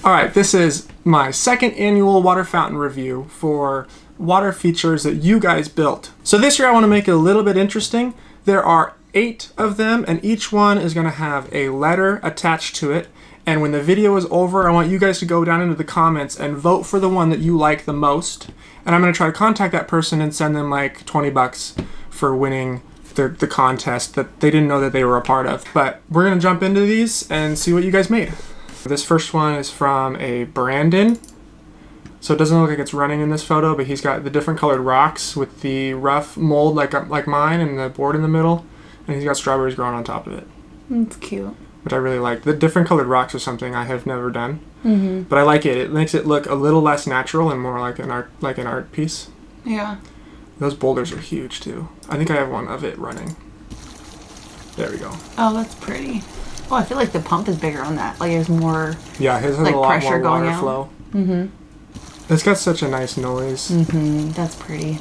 Alright, this is my second annual water fountain review for water features that you guys built. So this year I want to make it a little bit interesting. There are 8 of them, and each one is going to have a letter attached to it. And when the video is over, I want you guys to go down into the comments and vote for the one that you like the most. And I'm going to try to contact that person and send them like $20 for winning the contest that they didn't know that they were a part of. But we're going to jump into these and see what you guys made. This first one is from a Brandon. So it doesn't look like it's running in this photo, but he's got the different colored rocks with the rough mold like mine and the board in the middle. And he's got strawberries growing on top of it. That's cute. Which I really like. The different colored rocks are something I have never done. Mm-hmm. But I like it. It makes it look a little less natural and more like an art piece. Yeah. Those boulders are huge too. I think I have one of it running. There we go. Oh, that's pretty. Oh, I feel like the pump is bigger on that. Like there's more. Yeah, his has like a lot pressure more going water out. flow. Mm-hmm. It's got such a nice noise. Mm-hmm. That's pretty.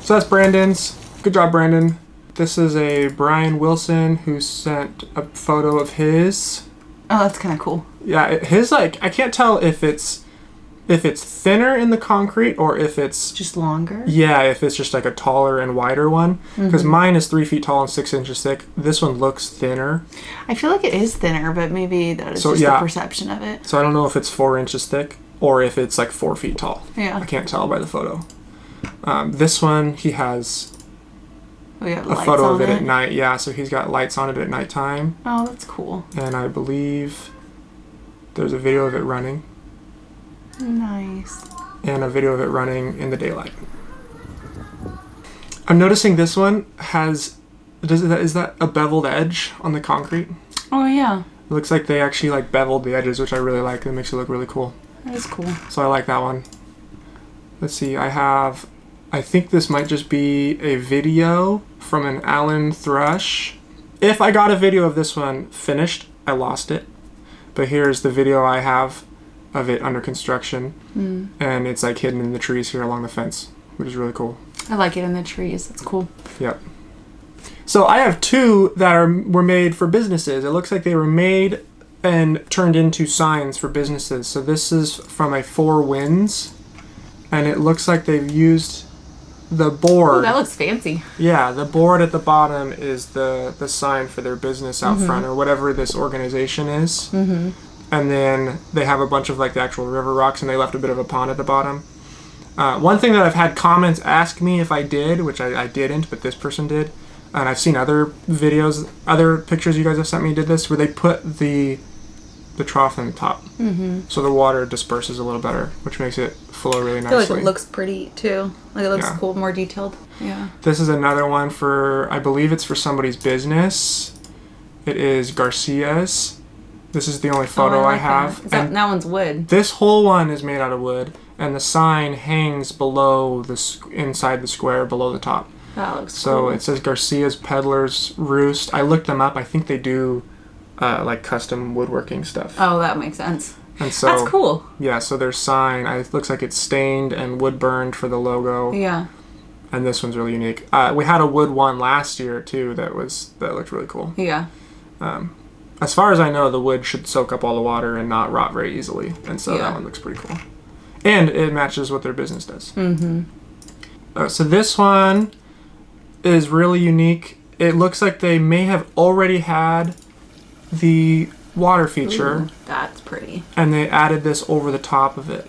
So that's Brandon's. Good job, Brandon. This is a Brian Wilson who sent a photo of his. Oh, that's kind of cool. Yeah, his I can't tell if it's thinner in the concrete or if it's just longer. Yeah, if it's just like a taller and wider one. Because mine is 3 feet tall and 6 inches thick. This one looks thinner. I feel like it is thinner, but maybe that is just the perception of it. So I don't know if it's 4 inches thick or if it's like 4 feet tall. Yeah. I can't tell by the photo. This one, he has a photo of it at night. Yeah, so he's got lights on it at nighttime. Oh, that's cool. And I believe there's a video of it running. Nice. And a video of it running in the daylight. I'm noticing this one has... Is that a beveled edge on the concrete? Oh, yeah. It looks like they actually like beveled the edges, which I really like. It makes it look really cool. That is cool. So I like that one. Let's see, I think this might just be a video from an Allan Thrush. If I got a video of this one finished, I lost it. But here's the video I have of it under construction. And it's like hidden in the trees here along the fence, which is really cool. I like it in the trees. That's cool. Yep. So I have 2 that were made for businesses. It looks like they were made and turned into signs for businesses. So this is from a 4 Winds. And it looks like they've used the board. Oh, that looks fancy. Yeah, the board at the bottom is the sign for their business out front, or whatever this organization is. And then they have a bunch of like the actual river rocks, and they left a bit of a pond at the bottom. One thing that I've had comments ask me if I did, which I didn't, but this person did, and I've seen other videos, other pictures you guys have sent me did this, where they put the trough in the top. So the water disperses a little better, which makes it flow really nicely. I feel like it looks pretty too. Like it looks cool, more detailed. Yeah. This is another one for, I believe it's for somebody's business. It is Garcias. This is the only photo I have. That one's wood. This whole one is made out of wood, and the sign hangs below inside the square below the top. That looks cool. So it says Garcias Peddlers Roost. I looked them up. I think they do like custom woodworking stuff. Oh, that makes sense. And so, that's cool. Yeah, so their sign, it looks like it's stained and wood burned for the logo. Yeah. And this one's really unique. We had a wood one last year too that looked really cool. Yeah. As far as I know, the wood should soak up all the water and not rot very easily. And so that one looks pretty cool. And it matches what their business does. So this one is really unique. It looks like they may have already had the water feature. Ooh, that's pretty. And they added this over the top of it.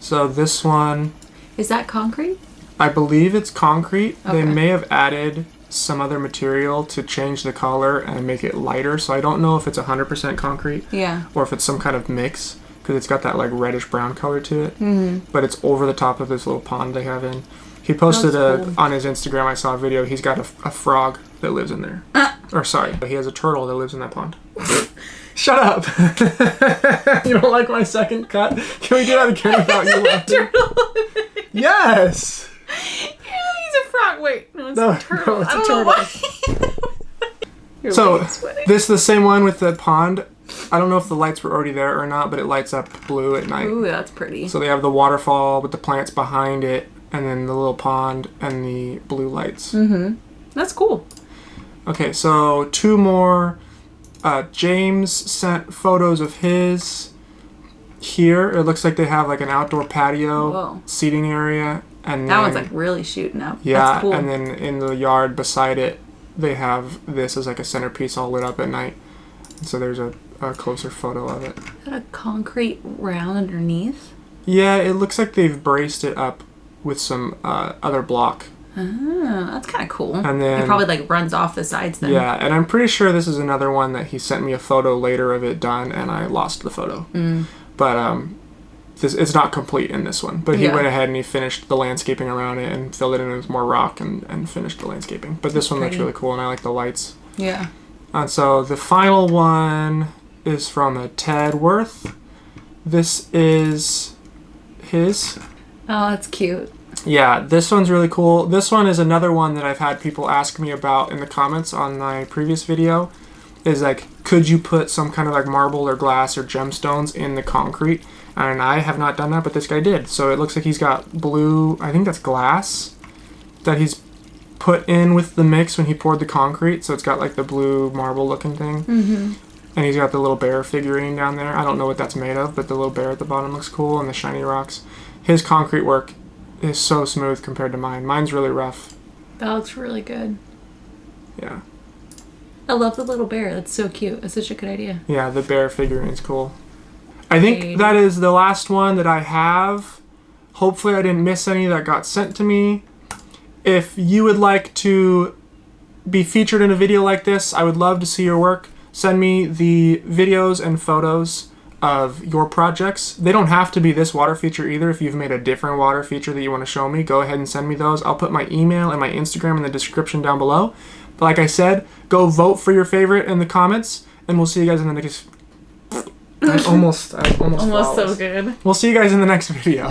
So this one... Is that concrete? I believe it's concrete. Okay. They may have added some other material to change the color and make it lighter. So I don't know if it's 100% concrete. Yeah. Or if it's some kind of mix. Because it's got that like reddish brown color to it. But it's over the top of this little pond they have in. He posted on his Instagram, I saw a video, he's got a frog that lives in there. Or sorry, he has a turtle that lives in that pond. Shut up! You don't like my second cut? Can we do that again without you laughing? Yes! Yeah, he's a frog. Wait, no, it's a turtle. No, it's a turtle. You're So, sweating. this is the same one with the pond. I don't know if the lights were already there or not, but it lights up blue at night. Ooh, that's pretty. So they have the waterfall with the plants behind it, and then the little pond and the blue lights. That's cool. Okay, so 2 more James sent photos of his here. It looks like they have like an outdoor patio seating area. And that then, one's like really shooting up. Yeah, that's cool. And then in the yard beside it, they have this as like a centerpiece all lit up at night. So there's a closer photo of it. Is that a concrete round underneath? Yeah, it looks like they've braced it up with some other block. Oh, that's kind of cool. And then it probably like runs off the sides then. Yeah, and I'm pretty sure this is another one that he sent me a photo later of it done, and I lost the photo. But it's not complete in this one. But he went ahead and he finished the landscaping around it and filled it in with more rock and finished the landscaping. But this one looks really cool, and I like the lights. Yeah. And so the final one is from a Ted Werth. This is his. Oh, that's cute. Yeah, this one's really cool. This one is another one that I've had people ask me about in the comments on my previous video. Is like, could you put some kind of like marble or glass or gemstones in the concrete? And I have not done that, but this guy did. So it looks like he's got blue, I think that's glass, that he's put in with the mix when he poured the concrete. So it's got like the blue marble looking thing. And he's got the little bear figurine down there. I don't know what that's made of, but the little bear at the bottom looks cool, and the shiny rocks. His concrete work is so smooth compared to mine. Mine's really rough. That looks really good. Yeah. I love the little bear. That's so cute. That's such a good idea. Yeah, the bear figurine's cool. I think that is the last one that I have. Hopefully I didn't miss any that got sent to me. If you would like to be featured in a video like this, I would love to see your work. Send me the videos and photos of your projects. They don't have to be this water feature either. If you've made a different water feature that you want to show me, go ahead and send me those. I'll put my email and my Instagram in the description down below. But like I said, go vote for your favorite in the comments, and we'll see you guys in the next... I almost Almost so good. We'll see you guys in the next video.